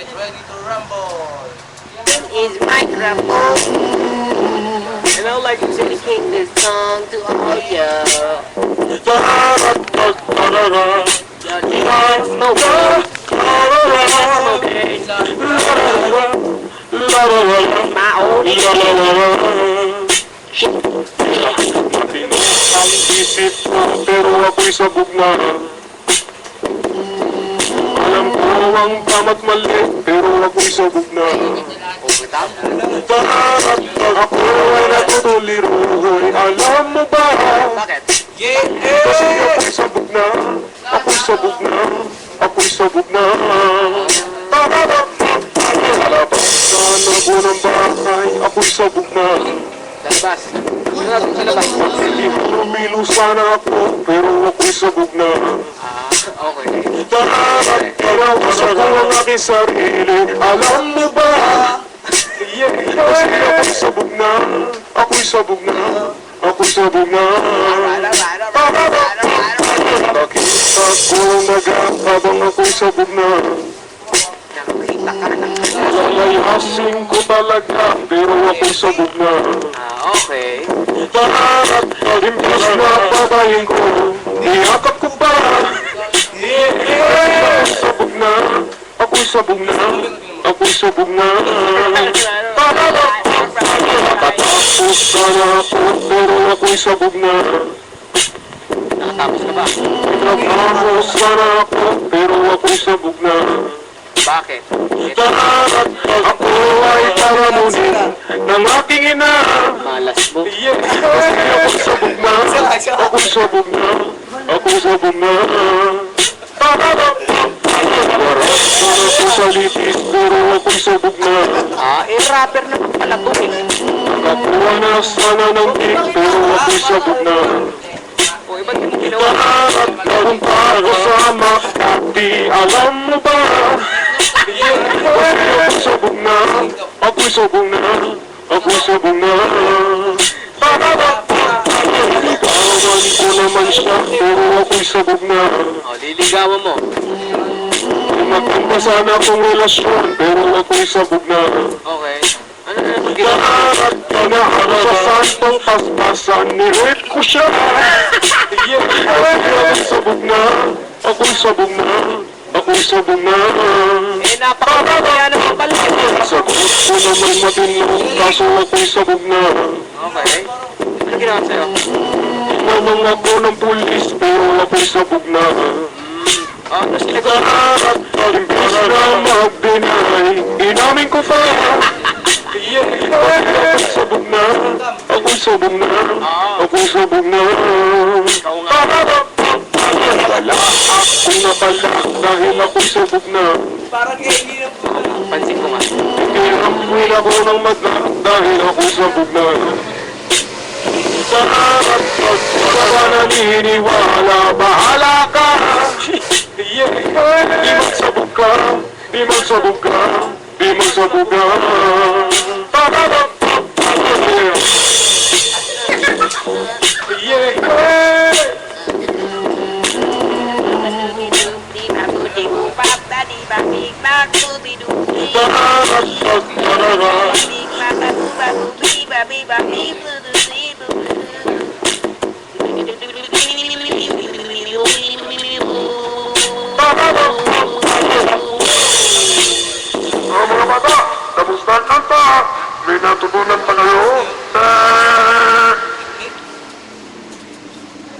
Get ready to rumble. This is microphone. And I would like to dedicate this song to all ya. Y'all smoking. My old Ang isip ko pero ako'y sabog na. Alam ko ang tama't mali pero ako'y sabog na. Ako ay natutuliroy, alam mo ba? Bakit? Kasi ako'y sabog na, ako'y sabog na, ako'y sabog na. Labas sa labo ng bahay, ako'y sabog na. Lalabas. Lalabas sa labas. Lumilo sana ako, pero ako'y sabog na. Okay. Pinawasan ko ang aking sarili, alam mo ba? Kasi ako'y sabog na, ako'y sabog na, ako'y sabog na. Nakita ko ang daga habang ako'y sabog na. Nakakita ka na. Lalayasin ko talaga, pero ako'y sabog na. Okay. Imbis na babayin ko, niyakap ko pa. Ako'y sabog na, ako'y sabog na, ako'y sabog na. Nakatapos sana ako, pero ako'y sabog na. Nakatapos ka ba? Nakatapos sana ako, pero ako'y sabog na. Bakit? Ako ay paramunin ng aking ina. Malas mo. Kasi ako'y sabog na, ako'y sabog na, ako'y sabog na. Warap sana ko sa lipis, pero ako'y sabog na. Rapper na pala to eh. Nakakuha na sana ng kick, pero ako'y sabog na. O, iba't mo ginawa? Kung para sa Makati, alam mo ba? Kasi ako'y sabog na, ako'y sabog na, ako'y sabog na. Ligawan ko naman siya, pero ako'y sabog na. O, liligawan mo. Maganda sana akong relasyon, pero ako'y sabog na. Okay. Ano na naman ginawa? Panaharap sa santong paspasan, ni-rape ko siya. Ako'y sabog na, ako'y sabog na, ako'y sabog na. Napakakaya naman pala. Sagot ko naman matino, kaso ako'y sabog na. Okay. Ano ginawa sa'yo? Tinanong ako ng pulis, pero ako'y sabog na. Tapos sinagot. Imbis na mag-deny, inamin ko pa. Ako'y sabog na, ako'y sabog na, ako'y sabog na. Wala ako na pala, dahil ako'y sabog na. Parang hindi na po. Pansin ko nga. Kinamuhin ako ng mata, dahil ako'y sabog na. Sa harap at wala ka naniniwala, bahala ka. Di magsabog ka, di magsabog ka, di magsabog ka. Mga bata, tapos na ang kanta. May natutunan pa kayo?